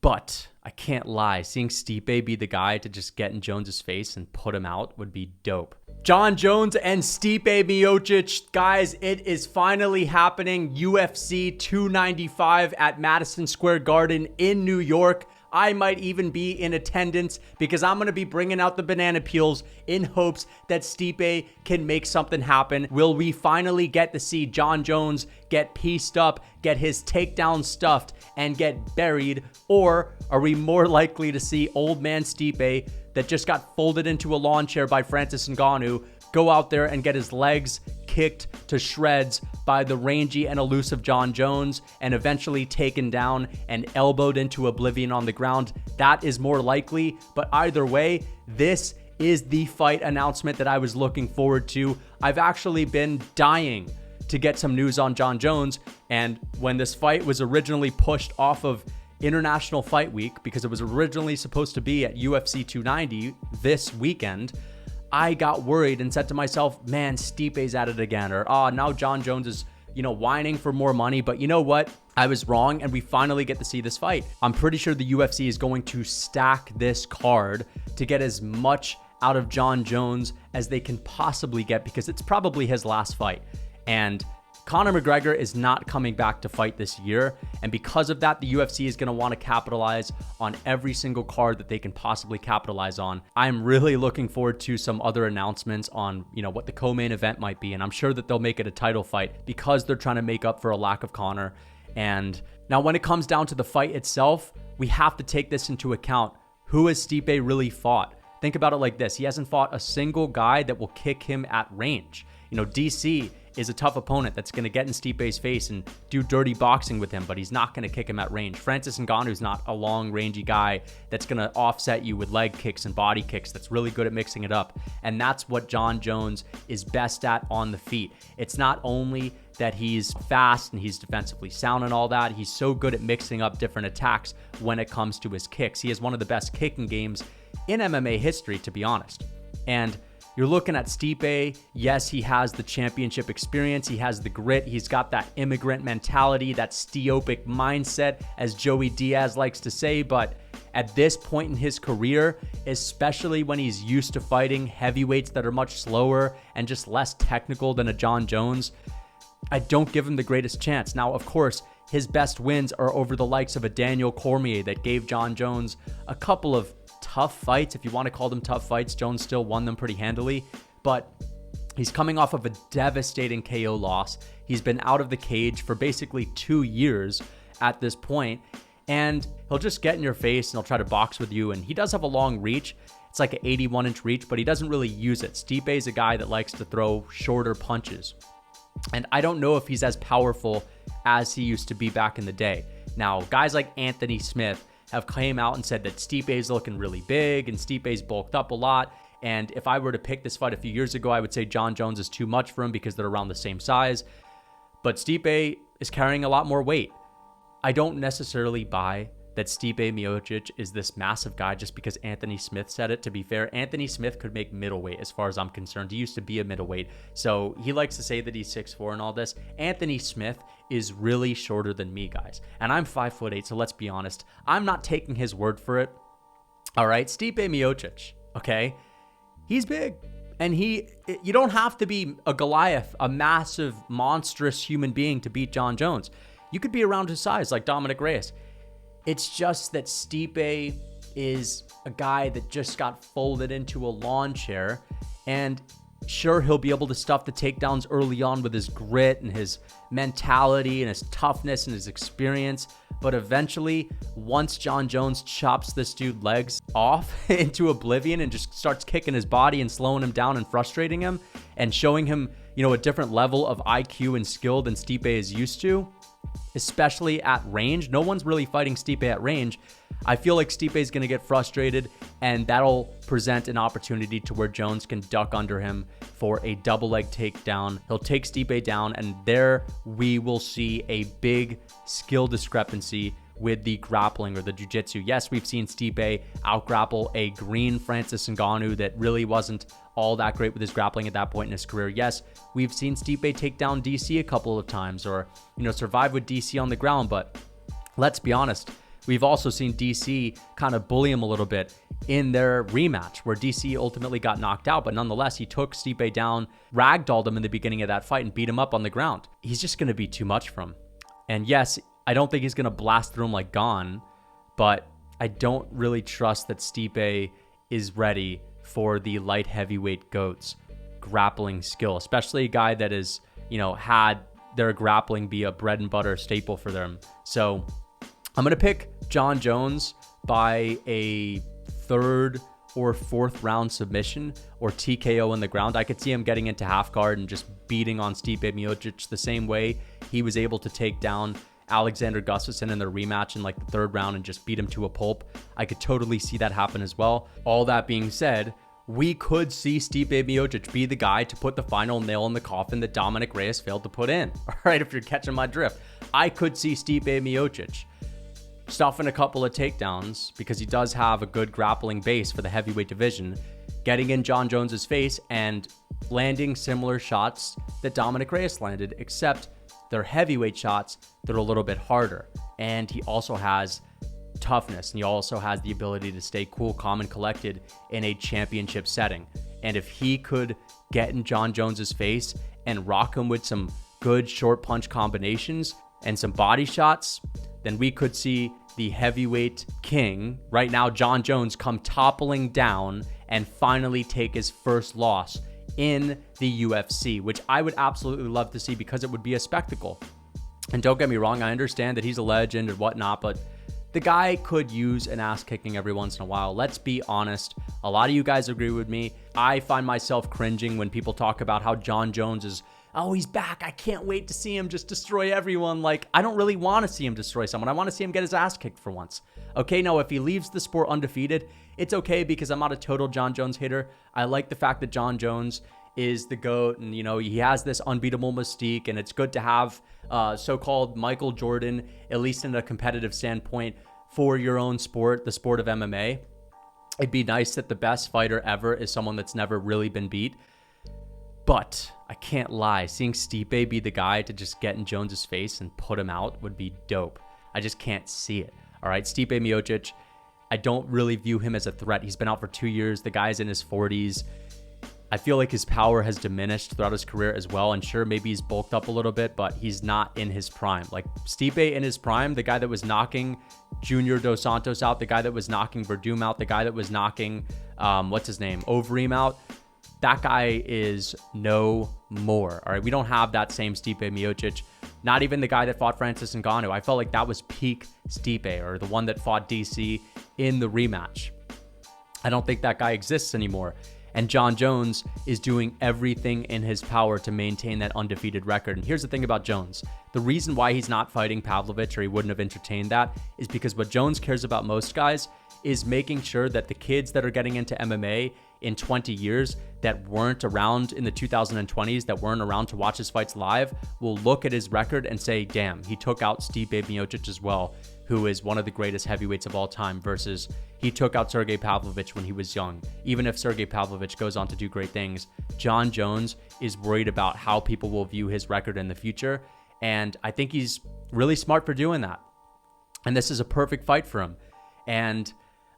But I can't lie, seeing Stipe be the guy to just get in Jones's face and put him out would be dope. Jon Jones and Stipe Miocic, guys, it is finally happening. UFC 295 at Madison Square Garden in New York. I might even be in attendance because I'm going to be bringing out the banana peels in hopes that Stipe can make something happen. Will we finally get to see Jon Jones get pieced up, get his takedown stuffed, and get buried? Or are we more likely to see old man Stipe that just got folded into a lawn chair by Francis Ngannou go out there and get his legs kicked to shreds by the rangy and elusive Jon Jones and eventually taken down and elbowed into oblivion on the ground? That is more likely, but either way, this is the fight announcement that I was looking forward to. I've actually been dying to get some news on Jon Jones, and when this fight was originally pushed off of International Fight Week, because it was originally supposed to be at UFC 290 this weekend, I got worried and said to myself, man, Stipe's at it again. Or, now Jon Jones is, whining for more money. But you know what? I was wrong, and we finally get to see this fight. I'm pretty sure the UFC is going to stack this card to get as much out of Jon Jones as they can possibly get, because it's probably his last fight. And Conor McGregor is not coming back to fight this year, and because of that, the UFC is going to want to capitalize on every single card that they can possibly capitalize on. I'm really looking forward to some other announcements on, what the co-main event might be, and I'm sure that they'll make it a title fight because they're trying to make up for a lack of Conor. And now when it comes down to the fight itself, we have to take this into account. Who has Stipe really fought? Think about it like this. He hasn't fought a single guy that will kick him at range. DC is a tough opponent that's going to get in Stipe's face and do dirty boxing with him, but he's not going to kick him at range. Francis Ngannou's not a long, rangy guy that's going to offset you with leg kicks and body kicks. That's really good at mixing it up. And that's what Jon Jones is best at on the feet. It's not only that he's fast and he's defensively sound and all that, he's so good at mixing up different attacks when it comes to his kicks. He has one of the best kicking games in MMA history, to be honest. And you're looking at Stipe. Yes, he has the championship experience. He has the grit. He's got that immigrant mentality, that Stiopic mindset, as Joey Diaz likes to say. But at this point in his career, especially when he's used to fighting heavyweights that are much slower and just less technical than a Jon Jones, I don't give him the greatest chance. Now, of course, his best wins are over the likes of a Daniel Cormier that gave Jon Jones a couple of tough fights. If you want to call them tough fights, Jones still won them pretty handily, but he's coming off of a devastating KO loss. He's been out of the cage for basically 2 years at this point, and he'll just get in your face and he'll try to box with you, and he does have a long reach. It's like an 81-inch reach, but he doesn't really use it. Stipe is a guy that likes to throw shorter punches, and I don't know if he's as powerful as he used to be back in the day. Now, guys like Anthony Smith have came out and said that Stipe's looking really big and Stipe's bulked up a lot. And if I were to pick this fight a few years ago, I would say Jon Jones is too much for him because they're around the same size. But Stipe is carrying a lot more weight. I don't necessarily buy that Stipe Miocic is this massive guy just because Anthony Smith said it. To be fair, Anthony Smith could make middleweight as far as I'm concerned. He used to be a middleweight, so he likes to say that he's 6'4" and all this. Anthony Smith is really shorter than me, guys, and I'm 5'8", so let's be honest. I'm not taking his word for it. All right, Stipe Miocic, okay? He's big, and you don't have to be a Goliath, a massive, monstrous human being to beat Jon Jones. You could be around his size like Dominic Reyes. It's just that Stipe is a guy that just got folded into a lawn chair, and sure, he'll be able to stuff the takedowns early on with his grit and his mentality and his toughness and his experience, but eventually, once Jon Jones chops this dude's legs off into oblivion and just starts kicking his body and slowing him down and frustrating him and showing him, a different level of IQ and skill than Stipe is used to, especially at range. No one's really fighting Stipe at range. I feel like Stipe is going to get frustrated, and that'll present an opportunity to where Jones can duck under him for a double leg takedown. He'll take Stipe down, and there we will see a big skill discrepancy with the grappling or the jiu-jitsu. Yes, we've seen Stipe out-grapple a green Francis Ngannou that really wasn't all that great with his grappling at that point in his career. Yes, we've seen Stipe take down DC a couple of times or, survive with DC on the ground, but let's be honest. We've also seen DC kind of bully him a little bit in their rematch where DC ultimately got knocked out, but nonetheless, he took Stipe down, ragdolled him in the beginning of that fight and beat him up on the ground. He's just going to be too much for him. And yes, I don't think he's going to blast through him like Gane, but I don't really trust that Stipe is ready for the light heavyweight GOAT's grappling skill, especially a guy that is, had their grappling be a bread and butter staple for them. So I'm going to pick Jon Jones by a third or fourth round submission or TKO in the ground. I could see him getting into half guard and just beating on Stipe Miocic the same way he was able to take down Alexander Gustafsson in their rematch in like the third round and just beat him to a pulp. I could totally see that happen as well. All that being said, we could see Stipe Miocic be the guy to put the final nail in the coffin that Dominic Reyes failed to put in. All right, if you're catching my drift, I could see Stipe Miocic stuffing a couple of takedowns because he does have a good grappling base for the heavyweight division, getting in Jon Jones's face and landing similar shots that Dominic Reyes landed, except they're heavyweight shots. They're a little bit harder. And he also has toughness, and he also has the ability to stay cool, calm, and collected in a championship setting. And if he could get in Jon Jones's face and rock him with some good short punch combinations and some body shots, then we could see the heavyweight king, right now Jon Jones, come toppling down and finally take his first loss in the UFC, which I would absolutely love to see because it would be a spectacle. And don't get me wrong, I understand that he's a legend and whatnot, but the guy could use an ass kicking every once in a while. Let's be honest. A lot of you guys agree with me. I find myself cringing when people talk about how Jon Jones is, oh, he's back. I can't wait to see him just destroy everyone. Like, I don't really want to see him destroy someone. I want to see him get his ass kicked for once. Okay, now if he leaves the sport undefeated, it's okay because I'm not a total Jon Jones hater. I like the fact that Jon Jones is the GOAT and, he has this unbeatable mystique, and it's good to have so-called Michael Jordan, at least in a competitive standpoint, for your own sport, the sport of MMA. It'd be nice that the best fighter ever is someone that's never really been beat. But I can't lie, seeing Stipe be the guy to just get in Jones's face and put him out would be dope. I just can't see it. All right, Stipe Miocic, I don't really view him as a threat. He's been out for 2 years. The guy's in his 40s. I feel like his power has diminished throughout his career as well. And sure, maybe he's bulked up a little bit, but he's not in his prime. Like Stipe in his prime, the guy that was knocking Junior Dos Santos out, the guy that was knocking Verdum out, the guy that was knocking, Overeem out, that guy is no more. All right, we don't have that same Stipe Miocic. Not even the guy that fought Francis Ngannou. I felt like that was peak Stipe, or the one that fought DC in the rematch. I don't think that guy exists anymore. And Jon Jones is doing everything in his power to maintain that undefeated record. And here's the thing about Jones. The reason why he's not fighting Pavlovich, or he wouldn't have entertained that, is because what Jones cares about most, guys, is making sure that the kids that are getting into MMA in 20 years that weren't around in the 2020s, that weren't around to watch his fights live, will look at his record and say, damn, he took out Stipe Miocic as well, who is one of the greatest heavyweights of all time, versus he took out Sergey Pavlovich when he was young. Even if Sergey Pavlovich goes on to do great things, Jon Jones is worried about how people will view his record in the future. And I think he's really smart for doing that. And this is a perfect fight for him. And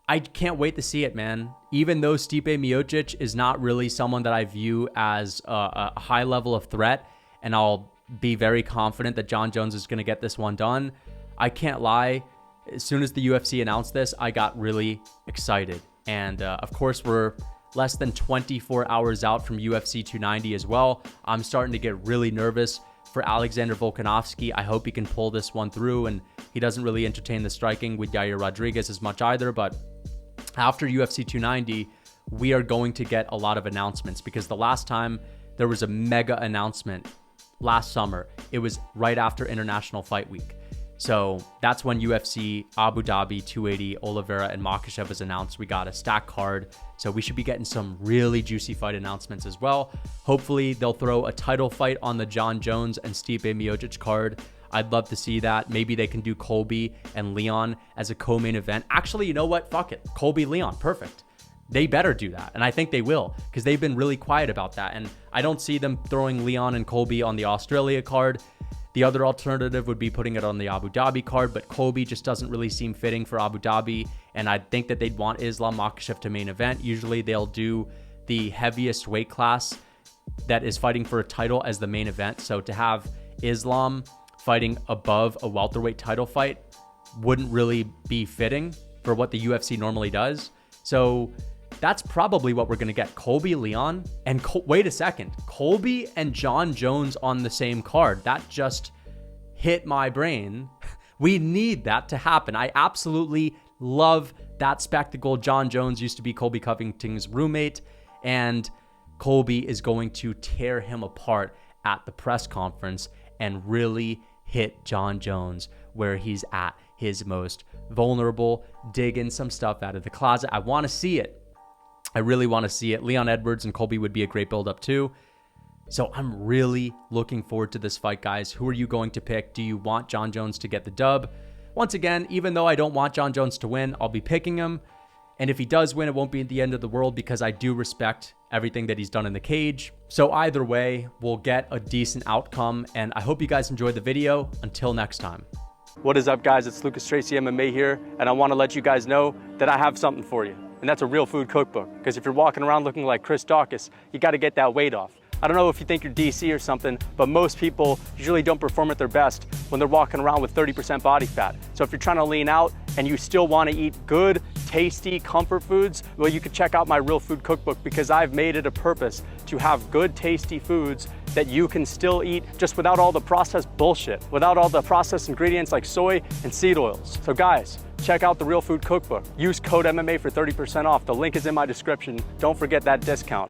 I can't wait to see it, man. Even though Stipe Miocic is not really someone that I view as a high level of threat, and I'll be very confident that Jon Jones is going to get this one done, I can't lie. As soon as the UFC announced this, I got really excited. And of course, we're less than 24 hours out from UFC 290 as well. I'm starting to get really nervous for Alexander Volkanovski. I hope he can pull this one through, and he doesn't really entertain the striking with Yair Rodriguez as much either. But after UFC 290, we are going to get a lot of announcements, because the last time there was a mega announcement last summer, it was right after International Fight Week. So that's when UFC Abu Dhabi 280 Oliveira and Makhachev was announced. We got a stack card, so we should be getting some really juicy fight announcements as well. Hopefully they'll throw a title fight on the Jon Jones and Stipe Miocic card. I'd love to see that. Maybe they can do Colby and Leon as a co-main event. Actually, you know what? Fuck it. Colby, Leon. Perfect. They better do that. And I think they will, because they've been really quiet about that. And I don't see them throwing Leon and Colby on the Australia card. The other alternative would be putting it on the Abu Dhabi card, but Colby just doesn't really seem fitting for Abu Dhabi. And I think that they'd want Islam Makhachev to main event. Usually they'll do the heaviest weight class that is fighting for a title as the main event. So to have Islam fighting above a welterweight title fight wouldn't really be fitting for what the UFC normally does. So that's probably what we're going to get. Colby, Leon, and wait a second. Colby and Jon Jones on the same card. That just hit my brain. We need that to happen. I absolutely love that spectacle. Jon Jones used to be Colby Covington's roommate, and Colby is going to tear him apart at the press conference and really hit Jon Jones where he's at his most vulnerable, digging some stuff out of the closet. I want to see it. I really want to see it. Leon Edwards and Colby would be a great build-up too. So I'm really looking forward to this fight, guys. Who are you going to pick? Do you want Jon Jones to get the dub? Once again, even though I don't want Jon Jones to win, I'll be picking him. And if he does win, it won't be at the end of the world because I do respect everything that he's done in the cage. So either way, we'll get a decent outcome. And I hope you guys enjoyed the video. Until next time. What is up, guys? It's Lucas Tracy MMA here. And I want to let you guys know that I have something for you. And that's a real food cookbook. Because if you're walking around looking like Chris Dawkins, you got to get that weight off. I don't know if you think you're DC or something, but most people usually don't perform at their best when they're walking around with 30% body fat. So if you're trying to lean out and you still want to eat good, tasty comfort foods, well, you could check out my Real Food Cookbook because I've made it a purpose to have good, tasty foods that you can still eat just without all the processed bullshit, without all the processed ingredients like soy and seed oils. So guys, check out the Real Food Cookbook. Use code MMA for 30% off. The link is in my description. Don't forget that discount.